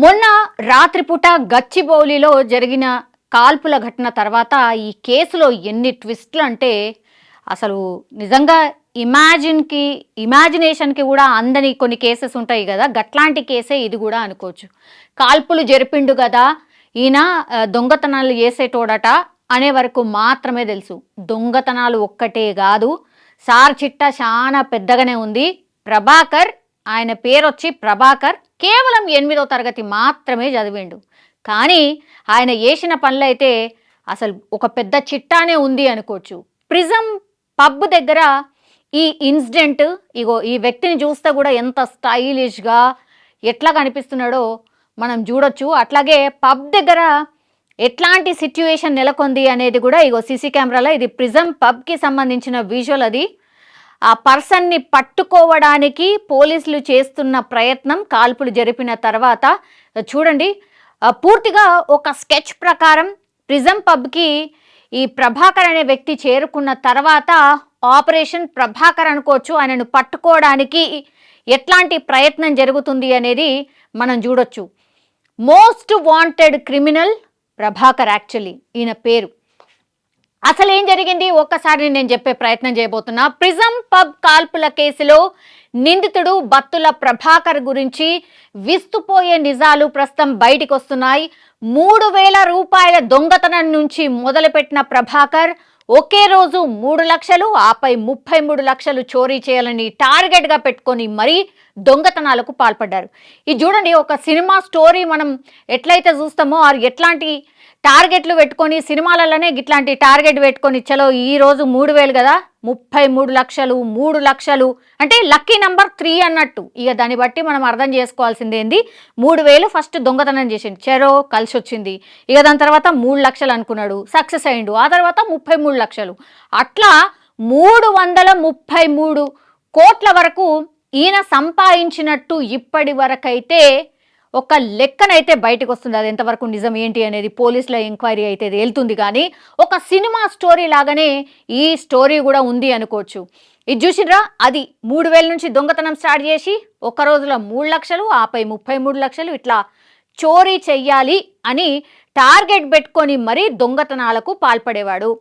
మొన్న రాత్రిపూట గచ్చిబౌలిలో జరిగిన కాల్పుల ఘటన తర్వాత ఈ కేసులో ఎన్ని ట్విస్టులు అంటే అసలు నిజంగా ఇమాజినేషన్కి కూడా అందని కొన్ని కేసెస్ ఉంటాయి కదా, గట్లాంటి కేసే ఇది కూడా అనుకోవచ్చు. కాల్పులు జరిపిండు కదా ఈయన, దొంగతనాలు చేసేటోడట అనే వరకు మాత్రమే తెలుసు. దొంగతనాలు ఒక్కటే కాదు, సార్ చిట్ట చాలా పెద్దగానే ఉంది. ప్రభాకర్, ఆయన పేరు వచ్చి ప్రభాకర్, కేవలం 8వ తరగతి మాత్రమే చదివిండు. కానీ ఆయన చేసిన పనులైతే అసలు ఒక పెద్ద చిట్టానే ఉంది అనుకోవచ్చు. ప్రిజం పబ్ దగ్గర ఈ ఇన్సిడెంట్, ఇగో ఈ వ్యక్తిని చూస్తే కూడా ఎంత స్టైలిష్గా ఎట్లా కనిపిస్తున్నాడో మనం చూడొచ్చు. అట్లాగే పబ్ దగ్గర ఎట్లాంటి సిచ్యువేషన్ నెలకొంది అనేది కూడా ఇగో సీసీ కెమెరాలో, ఇది ప్రిజం పబ్కి సంబంధించిన విజువల్. అది ఆ పర్సన్ని పట్టుకోవడానికి పోలీసులు చేస్తున్న ప్రయత్నం కాల్పులు జరిపిన తర్వాత చూడండి. పూర్తిగా ఒక స్కెచ్ ప్రకారం ప్రిజం పబ్కి ఈ ప్రభాకర్ అనే వ్యక్తి చేరుకున్న తర్వాత ఆపరేషన్ ప్రభాకర్ అనుకోవచ్చు. ఆయనను పట్టుకోవడానికి ఎట్లాంటి ప్రయత్నం జరుగుతుంది అనేది మనం చూడొచ్చు. Most wanted criminal Prabhakar, actually ఈయన పేరు. అసలు ఏం జరిగింది ఒక్కసారి నేను చెప్పే ప్రయత్నం చేయబోతున్నా. ప్రిజం పబ్ కాల్పుల కేసులో నిందితుడు బత్తుల ప్రభాకర్ గురించి విస్తుపోయే నిజాలు ప్రస్తుతం బయటికి వస్తున్నాయి. 3,000 రూపాయల దొంగతనం నుంచి మొదలుపెట్టిన ప్రభాకర్ ఒకే రోజు 3 లక్షలు, ఆపై 33 లక్షలు చోరీ చేయాలని టార్గెట్గా పెట్టుకొని మరీ దొంగతనాలకు పాల్పడ్డారు. ఇది చూడండి, ఒక సినిమా స్టోరీ మనం ఎట్లయితే చూస్తామో ఎట్లాంటి టార్గెట్లు పెట్టుకొని సినిమాలలోనే ఇట్లాంటి టార్గెట్ పెట్టుకొని చలో ఈరోజు 3,000 కదా, 33 లక్షలు, 3 లక్షలు అంటే లక్కీ నెంబర్ 3 అన్నట్టు. ఇక దాన్ని బట్టి మనం అర్థం చేసుకోవాల్సింది ఏంది, 3,000 ఫస్ట్ దొంగతనం చేసిండు, చెరో కలిసి వచ్చింది. ఇక దాని తర్వాత 3 లక్షలు అనుకున్నాడు, సక్సెస్ అయిండు. ఆ తర్వాత 33 లక్షలు, అట్లా 333 కోట్ల వరకు ఈయన సంపాదించినట్టు ఇప్పటి వరకైతే ఒక లెక్కనైతే బయటకు వస్తుంది. అది ఎంతవరకు నిజం ఏంటి అనేది పోలీసుల ఎంక్వైరీ అయితే తేలుతుంది. కానీ ఒక సినిమా స్టోరీ లాగానే ఈ స్టోరీ కూడా ఉంది అనుకోవచ్చు. ఇది చూసిరా, అది 3,000 నుంచి దొంగతనం స్టార్ట్ చేసి ఒక రోజులో 3 లక్షలు, ఆపై 33 లక్షలు ఇట్లా చోరీ చెయ్యాలి అని టార్గెట్ పెట్టుకొని మరీ దొంగతనాలకు పాల్పడేవాడు.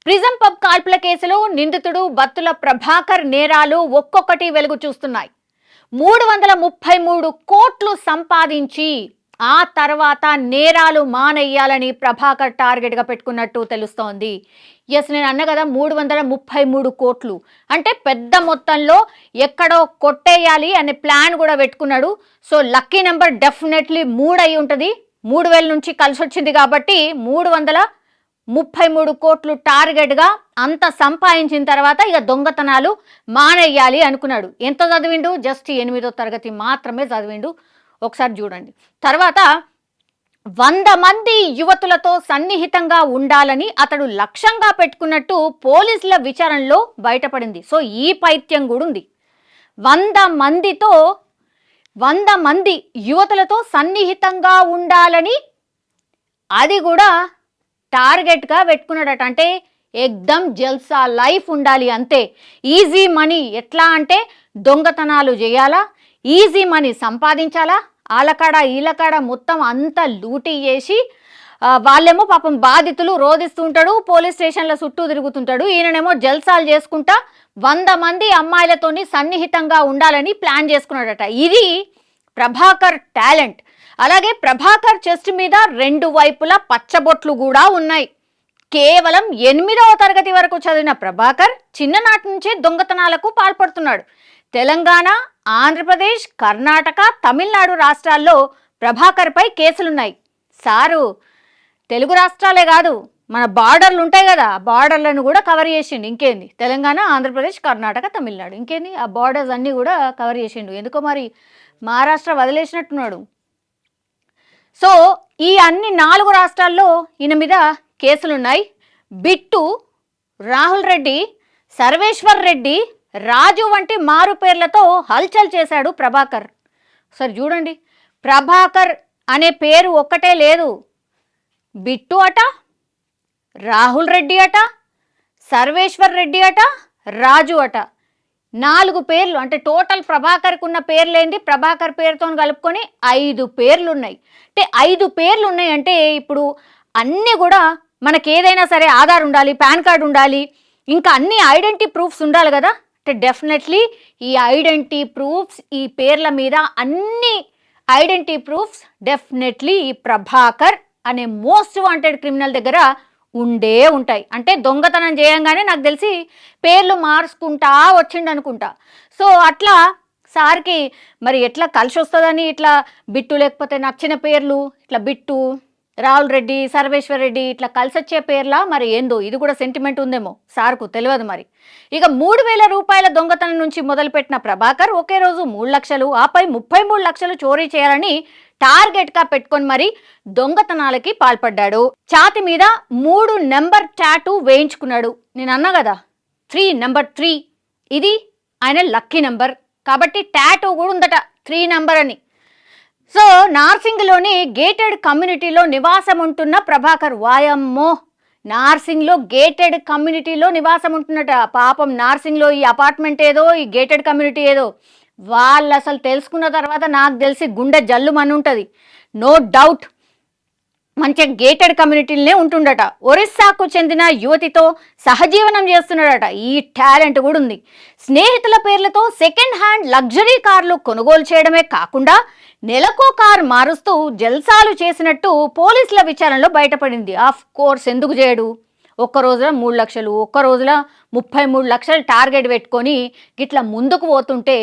ప్రిజం పబ్ కాల్పుల కేసులో నిందితుడు బత్తుల ప్రభాకర్ నేరాలు ఒక్కొక్కటి వెలుగు చూస్తున్నాయి. 333 కోట్లు సంపాదించి ఆ తర్వాత నేరాలు మానేయాలని ప్రభాకర్ టార్గెట్గా పెట్టుకున్నట్టు తెలుస్తోంది. ఎస్, నేను అన్న కదా 333 కోట్లు అంటే పెద్ద మొత్తంలో ఎక్కడో కొట్టేయాలి అనే ప్లాన్ కూడా పెట్టుకున్నాడు. సో లక్కీ నెంబర్ డెఫినెట్లీ 3 అయి ఉంటుంది. 3,000 నుంచి కలిసి వచ్చింది కాబట్టి 333 కోట్లు టార్గెట్గా అంత సంపాదించిన తర్వాత ఇక దొంగతనాలు మానేయాలి అనుకున్నాడు. ఎంత చదివిండు? జస్ట్ 8వ తరగతి మాత్రమే చదివిండు. ఒకసారి చూడండి. తర్వాత 100 మంది యువతులతో సన్నిహితంగా ఉండాలని అతడు లక్ష్యంగా పెట్టుకున్నట్టు పోలీసుల విచారణలో బయటపడింది. సో ఈ పైత్యం కూడా ఉంది. 100 మంది యువతులతో సన్నిహితంగా ఉండాలని అది కూడా టార్గెట్గా పెట్టుకున్నాడట. అంటే ఎక్దమ్ జల్సా లైఫ్ ఉండాలి అంతే. ఈజీ మనీ, ఎట్లా అంటే దొంగతనాలు చేయాలా, ఈజీ మనీ సంపాదించాలా, ఆలకాడ ఈలకాడ మొత్తం అంతా లూటీ చేసి వాళ్ళేమో పాపం బాధితులు రోధిస్తూ ఉంటాడు, పోలీస్ స్టేషన్ల చుట్టూ తిరుగుతుంటాడు. ఈయననేమో జల్సాలు చేసుకుంటా 100 మంది అమ్మాయిలతోని సన్నిహితంగా ఉండాలని ప్లాన్ చేసుకున్నాడట. ఇది ప్రభాకర్ టాలెంట్. అలాగే ప్రభాకర్ చెస్ట్ మీద 2 వైపులా పచ్చబొట్లు కూడా ఉన్నాయి. కేవలం 8వ తరగతి వరకు చదివిన ప్రభాకర్ చిన్ననాటి నుంచే దొంగతనాలకు పాల్పడుతున్నాడు. తెలంగాణ, ఆంధ్రప్రదేశ్, కర్ణాటక, తమిళనాడు రాష్ట్రాల్లో ప్రభాకర్పై కేసులున్నాయి. సారు తెలుగు రాష్ట్రాలే కాదు, మన బార్డర్లు ఉంటాయి కదా, బార్డర్లను కూడా కవర్ చేసిండు. ఇంకేంది, తెలంగాణ, ఆంధ్రప్రదేశ్, కర్ణాటక, తమిళనాడు, ఇంకేంది ఆ బార్డర్స్ అన్నీ కూడా కవర్ చేసిండు. ఎందుకో మరి మహారాష్ట్ర వదిలేసినట్టున్నాడు. సో ఈ అన్ని 4 రాష్ట్రాల్లో ఈయన మీద కేసులున్నాయి. బిట్టు, రాహుల్ రెడ్డి, సర్వేశ్వర్ రెడ్డి, రాజు వంటి మారు పేర్లతో హల్చల్ చేశాడు ప్రభాకర్. సరే చూడండి, ప్రభాకర్ అనే పేరు ఒక్కటే లేదు. బిట్టు అట, రాహుల్ రెడ్డి అట, సర్వేశ్వర్ రెడ్డి అట, రాజు అట, 4 పేర్లు అంటే టోటల్ ప్రభాకర్కు ఉన్న పేర్లేంది, ప్రభాకర్ పేరుతో కలుపుకొని 5 పేర్లు ఉన్నాయి. అంటే 5 పేర్లు ఉన్నాయి అంటే ఇప్పుడు అన్నీ కూడా మనకి ఏదైనా సరే ఆధార్ ఉండాలి, పాన్ కార్డు ఉండాలి, ఇంకా అన్ని ఐడెంటిటీ ప్రూఫ్స్ ఉండాలి కదా. అంటే డెఫినెట్లీ ఈ ఐడెంటిటీ ప్రూఫ్స్, ఈ పేర్ల మీద అన్ని ఐడెంటిటీ ప్రూఫ్స్ డెఫినెట్లీ ఈ ప్రభాకర్ అనే మోస్ట్ వాంటెడ్ క్రిమినల్ దగ్గర ఉండే ఉంటాయి. అంటే దొంగతనం చేయంగానే నాకు తెలిసి పేర్లు మార్చుకుంటా వచ్చిండు అనుకుంటా. సో అట్లా సార్కి మరి ఎట్లా కలిసి వస్తుందని ఇట్లా బిట్టు లేకపోతే నచ్చిన పేర్లు ఇట్లా బిట్టు, రాహుల్ రెడ్డి, సర్వేశ్వర్ రెడ్డి ఇట్లా కలిసి వచ్చే పేర్లా మరి ఏందో ఇది కూడా సెంటిమెంట్ ఉందేమో సార్కు తెలియదు మరి. ఇక 3,000 రూపాయల దొంగతనం నుంచి మొదలుపెట్టిన ప్రభాకర్ ఒకే రోజు 3 లక్షలు, ఆపై 33 లక్షలు చోరీ చేయాలని టార్గెట్గా పెట్టుకొని మరి దొంగతనాలకి పాల్పడ్డాడు. ఛాతి మీద 3 నెంబర్ టాటూ వేయించుకున్నాడు. నేను అన్నా కదా 3 నెంబర్ 3 ఇది ఆయన లక్కీ నెంబర్ కాబట్టి టాటూ కూడా ఉందట 3 నెంబర్ అని. సో నార్సింగ్లోని గేటెడ్ కమ్యూనిటీలో నివాసం ఉంటున్న ప్రభాకర్, వాయమ్మో నార్సింగ్లో గేటెడ్ కమ్యూనిటీలో నివాసం ఉంటున్నట. పాపం నార్సింగ్లో ఈ అపార్ట్మెంట్ ఏదో, ఈ గేటెడ్ కమ్యూనిటీ ఏదో వాళ్ళు అసలు తెలుసుకున్న తర్వాత నాకు తెలిసి గుండె జల్లు మని ఉంటుంది. నో డౌట్ మంచిగా గేటెడ్ కమ్యూనిటీలనే ఉంటుండట. ఒరిస్సాకు చెందిన యువతితో సహజీవనం చేస్తున్నాడట. ఈ టాలెంట్ కూడా ఉంది. స్నేహితుల పేర్లతో సెకండ్ హ్యాండ్ లగ్జరీ కార్లు కొనుగోలు చేయడమే కాకుండా నెలకో కారు మారుస్తూ జల్సాలు చేసినట్టు పోలీసుల విచారణలో బయటపడింది. ఆఫ్ కోర్స్ ఎందుకు చేయడు, ఒక్క రోజుల 3 లక్షలు, ఒక్క రోజుల 33 లక్షలు టార్గెట్ పెట్టుకొని ఇట్లా ముందుకు పోతుంటే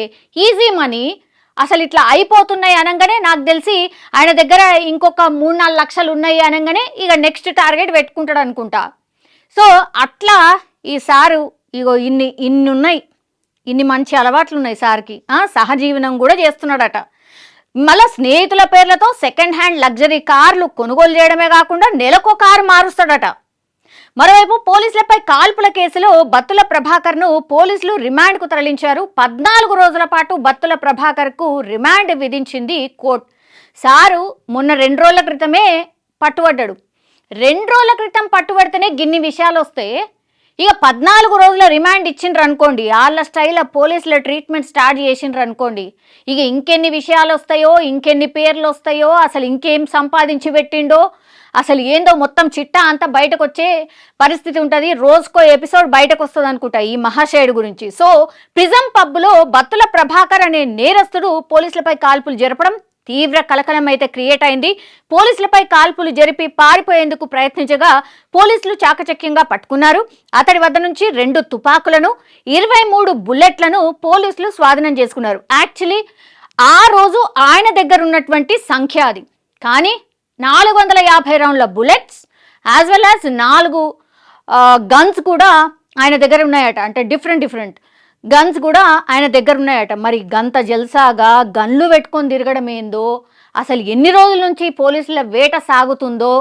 ఈజీ మనీ అసలు ఇట్లా అయిపోతున్నాయి అనగానే నాకు తెలిసి ఆయన దగ్గర ఇంకొక 3-4 లక్షలు ఉన్నాయి అనగానే ఇక నెక్స్ట్ టార్గెట్ పెట్టుకుంటాడు అనుకుంటా. సో అట్లా ఈ సారు ఇగో ఇన్ని ఉన్నాయి, ఇన్ని మంచి అలవాట్లు ఉన్నాయి సార్కి. సహజీవనం కూడా చేస్తున్నాడట. మళ్ళీ స్నేహితుల పేర్లతో సెకండ్ హ్యాండ్ లగ్జరీ కార్లు కొనుగోలు చేయడమే కాకుండా నెలకో కారు మారుస్తాడట. మరోవైపు పోలీసులపై కాల్పుల కేసులో బత్తుల ప్రభాకర్ను పోలీసులు రిమాండ్కు తరలించారు. 14 రోజుల పాటు బత్తుల ప్రభాకర్కు రిమాండ్ విధించింది కోర్టు. సారు మొన్న 2 రోజుల క్రితమే పట్టుబడ్డాడు. 2 రోజుల క్రితం పట్టుబడితేనే గిన్ని విషయాలు వస్తే ఇక 14 రోజుల రిమాండ్ ఇచ్చిండ్రు అనుకోండి, వాళ్ళ స్టైల్ పోలీసుల ట్రీట్మెంట్ స్టార్ట్ చేసిండ్రు అనుకోండి, ఇక ఇంకెన్ని విషయాలు వస్తాయో, ఇంకెన్ని పేర్లు వస్తాయో, అసలు ఇంకేం సంపాదించి పెట్టిండో, అసలు ఏందో మొత్తం చిట్టా అంతా బయటకు వచ్చే పరిస్థితి ఉంటుంది. రోజుకో ఎపిసోడ్ బయటకు వస్తుంది అనుకుంటా ఈ మహాశయుడు గురించి. సో ప్రిజం పబ్లో బత్తుల ప్రభాకర్ అనే నేరస్తుడు పోలీసులపై కాల్పులు జరపడం తీవ్ర కలకలం అయితే క్రియేట్ అయింది. పోలీసులపై కాల్పులు జరిపి పారిపోయేందుకు ప్రయత్నించగా పోలీసులు చాకచక్యంగా పట్టుకున్నారు. అతడి వద్ద నుంచి 2 తుపాకులను, 23 బుల్లెట్లను పోలీసులు స్వాధీనం చేసుకున్నారు. యాక్చువల్లీ ఆ రోజు ఆయన దగ్గర ఉన్నటువంటి సంఖ్య అది, కానీ 450 రౌండ్ల bullets as well as 4 guns కూడా ఆయన దగ్గర ఉన్నాయట. అంటే డిఫరెంట్ గన్స్ కూడా ఆయన దగ్గర ఉన్నాయట. మరి గంత జల్సాగా గన్లు పెట్టుకొని తిరగడం ఏందో, అసలు ఎన్ని రోజుల నుంచి పోలీసుల వేట సాగుతుందో,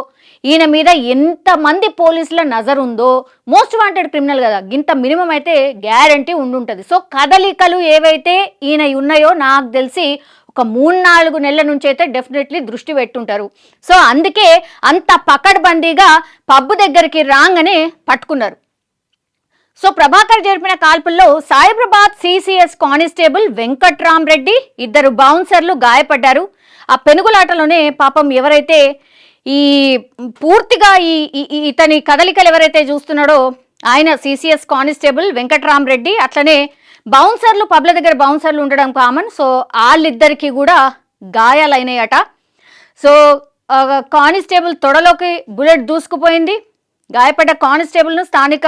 ఈయన మీద ఎంతమంది పోలీసుల నజర్ ఉందో, మోస్ట్ వాంటెడ్ క్రిమినల్ కదా, ఇంత మినిమం అయితే గ్యారంటీ ఉండుంటుంది. సో కదలికలు ఏవైతే ఈయన ఉన్నాయో నాకు తెలిసి ఒక 3-4 నెలల నుంచి అయితే డెఫినెట్లీ దృష్టి పెట్టుంటారు. సో అందుకే అంత పకడ్బందీగా పబ్బు దగ్గరికి రాగానే పట్టుకున్నారు. సో ప్రభాకర్ జరిపిన కాల్పుల్లో సైబరాబాద్ సిసిఎస్ కానిస్టేబుల్ వెంకట్రామ్ రెడ్డి, 2 బౌన్సర్లు గాయపడ్డారు. ఆ పెనుగులాటలోనే పాపం ఎవరైతే ఈ పూర్తిగా ఇతని కదలికలు ఎవరైతే చూస్తున్నాడో ఆయన సిసిఎస్ కానిస్టేబుల్ వెంకట్రామ్ రెడ్డి, అట్లనే బౌన్సర్లు పబ్ల దగ్గర బౌన్సర్లు ఉండడం కామన్. సో వాళ్ళిద్దరికి కూడా గాయాలైనాయట. సో కానిస్టేబుల్ తొడలోకి బుల్లెట్ దూసుకుపోయింది. గాయపడ్డ కానిస్టేబుల్ను స్థానిక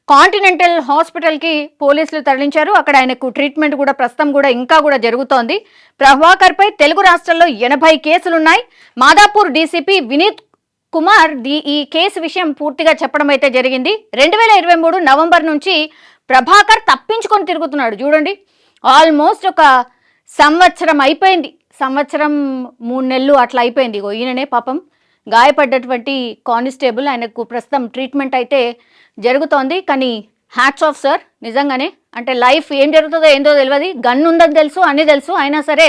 కాంటినెంటల్ హాస్పిటల్కి పోలీసులు తరలించారు. అక్కడ ఆయనకు ట్రీట్మెంట్ కూడా ప్రస్తుతం కూడా ఇంకా కూడా జరుగుతోంది. ప్రభాకర్పై తెలుగు రాష్ట్రాల్లో 80 కేసులున్నాయి. మాదాపూర్ డీసీపీ వినీత్ కుమార్ ఈ కేసు విషయం పూర్తిగా చెప్పడం అయితే జరిగింది. 2023 నవంబర్ నుంచి ప్రభాకర్ తప్పించుకొని తిరుగుతున్నాడు. చూడండి, ఆల్మోస్ట్ ఒక సంవత్సరం అయిపోయింది, సంవత్సరం 3 నెలలు అట్లా అయిపోయింది. ఈయననే పాపం గాయపడ్డటువంటి కానిస్టేబుల్, ఆయనకు ప్రస్తుతం ట్రీట్మెంట్ అయితే జరుగుతోంది. కానీ హ్యాట్స్ ఆఫ్ సార్, నిజంగానే. అంటే లైఫ్ ఏం జరుగుతుందో ఏందో తెలియదు, గన్ ఉందని తెలుసు, అన్నీ తెలుసు, అయినా సరే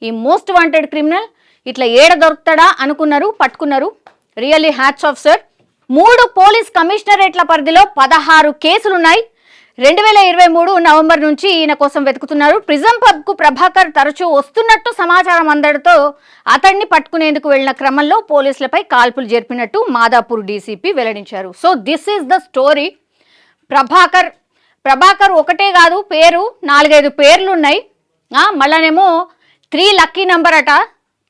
ఈ మోస్ట్ వాంటెడ్ క్రిమినల్ ఇట్లా ఏడ దొరుకుతాడా అనుకున్నారు, పట్టుకున్నారు. Really hats off sir. 3 police కమిషనరేట్ల పరిధిలో 16 కేసులున్నాయి. 2023 నవంబర్ నుంచి ఈయన కోసం వెతుకుతున్నారు. ప్రిజం పబ్ కు ప్రభాకర్ తరచూ వస్తున్నట్టు సమాచారం అందడంతో అతన్ని పట్టుకునేందుకు వెళ్లిన క్రమంలో పోలీసులపై కాల్పులు జరిపినట్టు మాదాపూర్ డీసీపీ వెల్లడించారు. So this is the story. Prabhakar ఒకటే కాదు, పేరు 4-5 పేర్లు ఉన్నాయి. మళ్ళానేమో 3 లక్కీ నెంబర్ అట.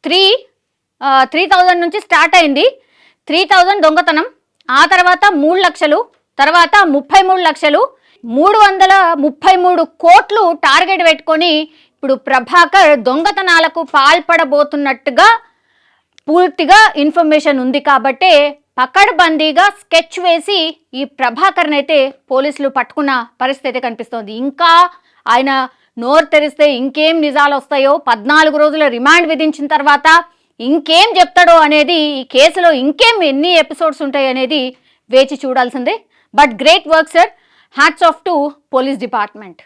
3000 నుంచి స్టార్ట్ అయింది. 3000 దొంగతనం, ఆ తర్వాత 3 లక్షలు, తర్వాత 33 లక్షలు, 333 కోట్లు టార్గెట్ పెట్టుకొని ఇప్పుడు ప్రభాకర్ దొంగతనాలకు పాల్పడబోతున్నట్టుగా పూర్తిగా ఇన్ఫర్మేషన్ ఉంది. కాబట్టి పకడ్బందీగా స్కెచ్ వేసి ఈ ప్రభాకర్ని అయితే పోలీసులు పట్టుకున్న పరిస్థితి అయితే కనిపిస్తోంది. ఇంకా ఆయన నోరు తెరిస్తే ఇంకేం నిజాలు వస్తాయో, 14 రోజుల రిమాండ్ విధించిన తర్వాత ఇంకేం చెప్తాడో అనేది, ఈ కేసులో ఇంకేం ఎన్ని ఎపిసోడ్స్ ఉంటాయి అనేది వేచి చూడాల్సిందే. But great work sir, hats off to police department.